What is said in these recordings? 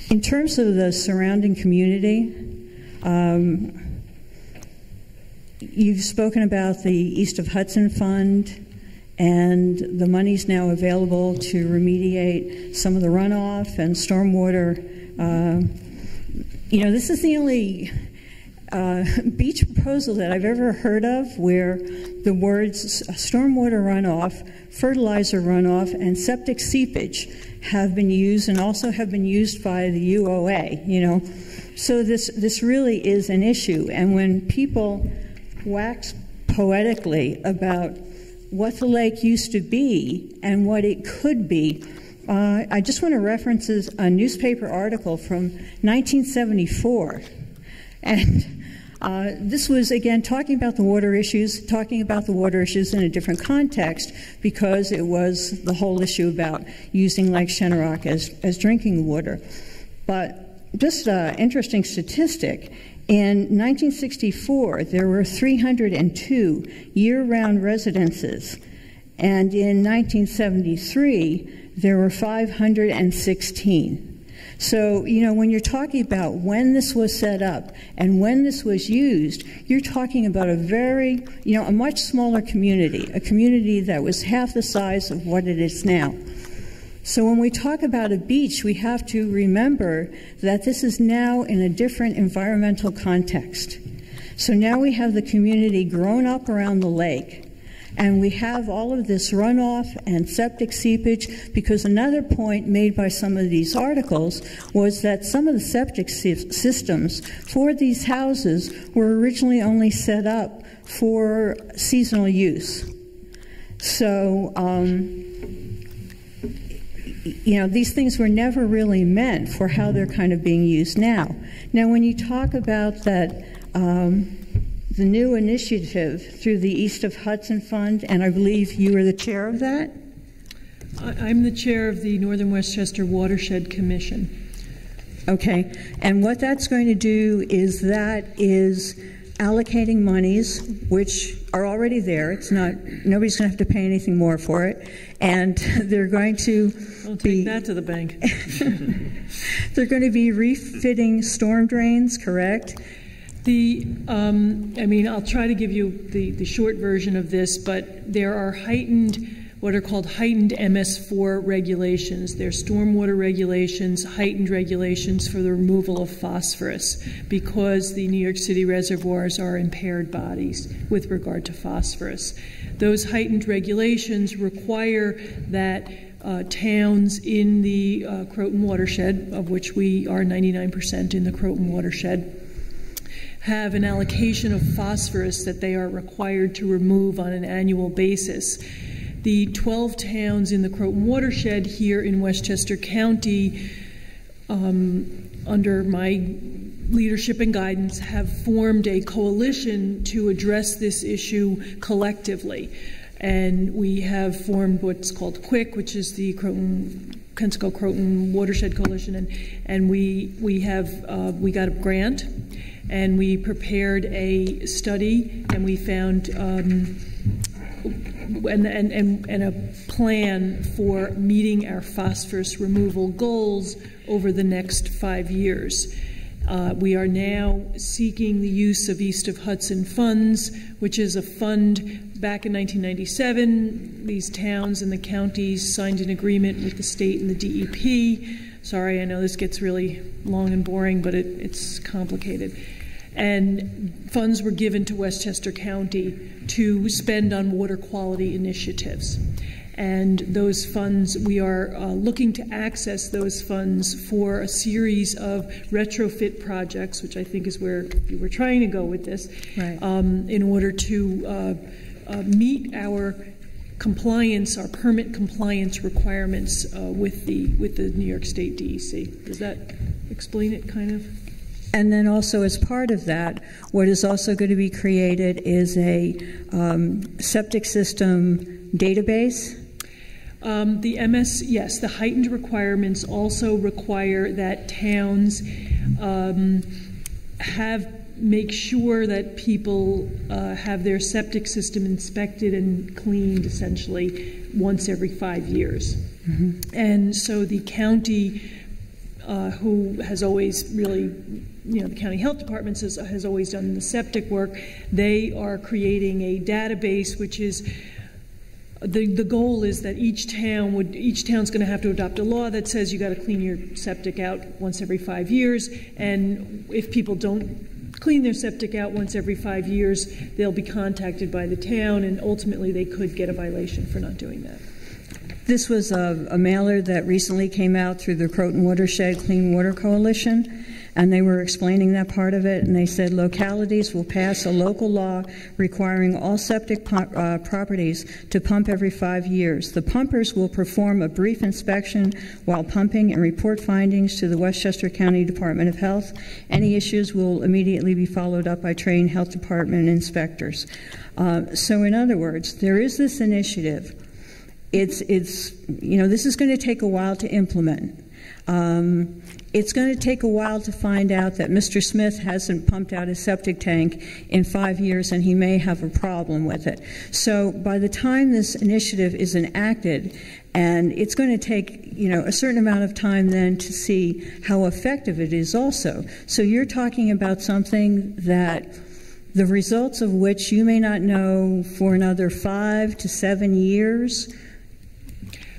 In terms of the surrounding community, you've spoken about the East of Hudson Fund, and the money's now available to remediate some of the runoff and stormwater. This is the only beach proposal that I've ever heard of where the words stormwater runoff, fertilizer runoff, and septic seepage have been used, and also have been used by the UOA, So this really is an issue. And when people wax poetically about what the lake used to be and what it could be, I just want to reference a newspaper article from 1974. And this was, again, talking about the water issues in a different context, because it was the whole issue about using Lake Shenorock as drinking water. But just an interesting statistic, in 1964, there were 302 year-round residences, and in 1973, there were 516. So, when you're talking about when this was set up and when this was used, you're talking about a much smaller community, a community that was half the size of what it is now. So when we talk about a beach, we have to remember that this is now in a different environmental context. So now we have the community grown up around the lake, and we have all of this runoff and septic seepage, because another point made by some of these articles was that some of the septic systems for these houses were originally only set up for seasonal use. So, these things were never really meant for how they're kind of being used now. Now, when you talk about that, the new initiative through the East of Hudson Fund, and I believe you are the chair of that? I'm the chair of the Northern Westchester Watershed Commission. Okay, and what that's going to do is allocating monies, which are already there. It's not, nobody's going to have to pay anything more for it, and they're going to take that to the bank. They're going to be refitting storm drains, correct? I'll try to give you the short version of this, but there are what are called heightened MS4 regulations. They're stormwater regulations, heightened regulations for the removal of phosphorus, because the New York City reservoirs are impaired bodies with regard to phosphorus. Those heightened regulations require that towns in the Croton watershed, of which we are 99% in the Croton watershed, have an allocation of phosphorus that they are required to remove on an annual basis. The 12 towns in the Croton watershed here in Westchester County, under my leadership and guidance, have formed a coalition to address this issue collectively. And we have formed what's called QUIC, which is the Kensico-Croton Watershed Coalition, and we got a grant, and we prepared a study, and we found and a plan for meeting our phosphorus removal goals over the next 5 years. We are now seeking the use of East of Hudson funds, which is a fund back in 1997. These towns and the counties signed an agreement with the state and the DEP. Sorry, I know this gets really long and boring, but it's complicated. And funds were given to Westchester County to spend on water quality initiatives. And those funds, we are looking to access those funds for a series of retrofit projects, which I think is where you were trying to go with this, right. In order to meet our compliance, our permit compliance requirements with the New York State DEC. Does that explain it, kind of? And then also, as part of that, what is also going to be created is a septic system database. Yes, the heightened requirements also require that towns have make sure that people have their septic system inspected and cleaned essentially once every 5 years. Mm-hmm. And so the county, who has always really, the county health department has always done the septic work, they are creating a database which is, the goal is that each town's going to have to adopt a law that says you got to clean your septic out once every 5 years, and if people don't clean their septic out once every 5 years, they'll be contacted by the town, and ultimately they could get a violation for not doing that. This was a mailer that recently came out through the Croton Watershed Clean Water Coalition, and they were explaining that part of it, and they said localities will pass a local law requiring all septic properties to pump every 5 years. The pumpers will perform a brief inspection while pumping and report findings to the Westchester County Department of Health. Any issues will immediately be followed up by trained health department inspectors. So in other words, there is this initiative. It's this is going to take a while to implement. It's going to take a while to find out that Mr. Smith hasn't pumped out his septic tank in 5 years and he may have a problem with it. So by the time this initiative is enacted, and it's going to take a certain amount of time then to see how effective it is also. So you're talking about something that the results of which you may not know for another 5 to 7 years.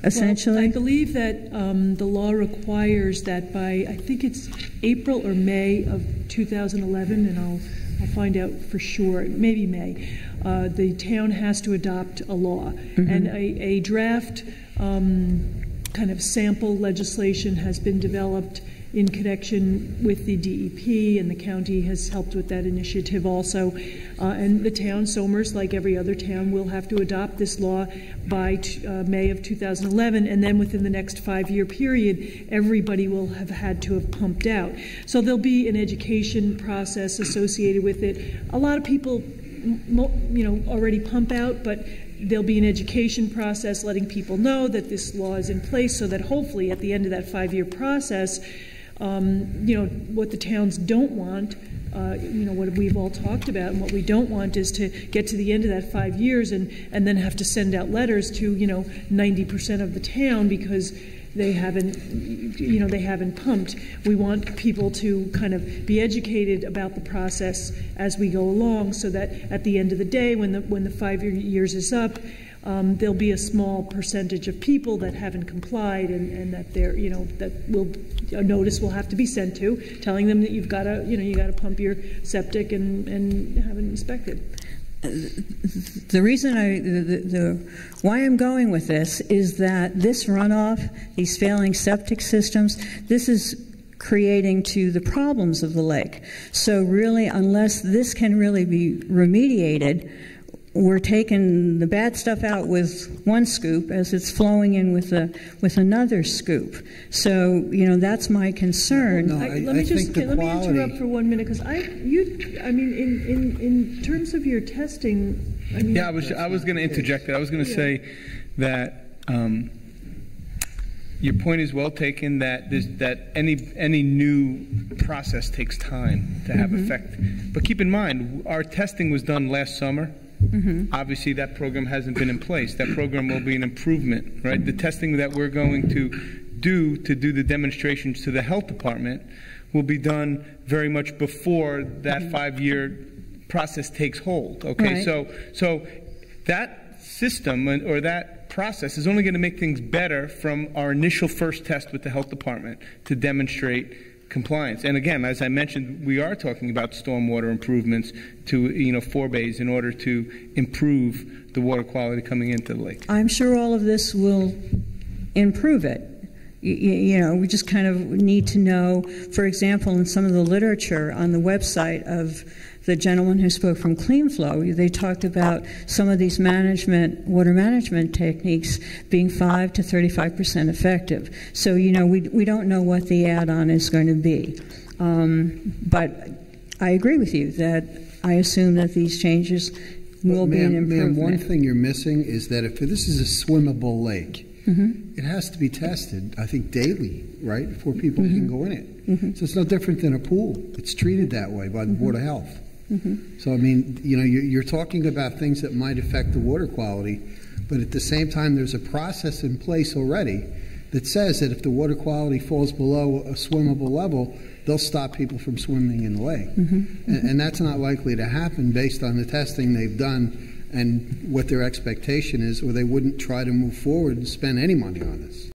Essentially? Well, I believe that the law requires that by, I think it's April or May of 2011, and I'll find out for sure, maybe May, the town has to adopt a law. Mm-hmm. And a draft kind of sample legislation has been developed in connection with the DEP, and the county has helped with that initiative also. And the town, Somers, like every other town, will have to adopt this law by May of 2011, and then within the next 5-year period, everybody will have had to have pumped out. So there'll be an education process associated with it. A lot of people, already pump out, but there'll be an education process letting people know that this law is in place, so that hopefully at the end of that 5-year process, what the towns don't want, what we've all talked about, and what we don't want is to get to the end of that 5 years and then have to send out letters to 90% of the town because they haven't pumped. We want people to kind of be educated about the process as we go along, so that at the end of the day, when the 5 years is up, there'll be a small percentage of people that haven't complied, and that a notice will have to be sent to, telling them that you've got to pump your septic and have it inspected. The reason why I'm going with this is that this runoff, these failing septic systems, this is creating to the problems of the lake. So really, unless this can really be remediated, we're taking the bad stuff out with one scoop as it's flowing in with another scoop. So that's my concern. No, let me interrupt for 1 minute, because in terms of your testing, I was going to interject that. I was going to say that your point is well taken, that any new process takes time to have effect. But keep in mind, our testing was done last summer. Mm-hmm. Obviously, that program hasn't been in place. That program will be an improvement, right? The testing that we're going to do the demonstrations to the health department will be done very much before that 5-year process takes hold. Okay, right. So that system or that process is only going to make things better from our initial first test with the health department to demonstrate compliance. And again, as I mentioned, we are talking about stormwater improvements to 4 bays in order to improve the water quality coming into the lake. I'm sure all of this will improve it. We just kind of need to know, for example, in some of the literature on the website of the gentleman who spoke from CleanFlow, they talked about some of these water management techniques being 5 to 35% effective. So, we don't know what the add-on is going to be. But I agree with you that I assume that these changes will be an improvement. Ma'am, one thing you're missing is that if this is a swimmable lake, it has to be tested, I think, daily, right, before people can go in it. So it's no different than a pool. It's treated that way by the Board of Health. So, I mean, you know, you're talking about things that might affect the water quality, but at the same time, there's a process in place already that says that if the water quality falls below a swimmable level, they'll stop people from swimming in the lake. And that's not likely to happen based on the testing they've done and what their expectation is, or they wouldn't try to move forward and spend any money on this.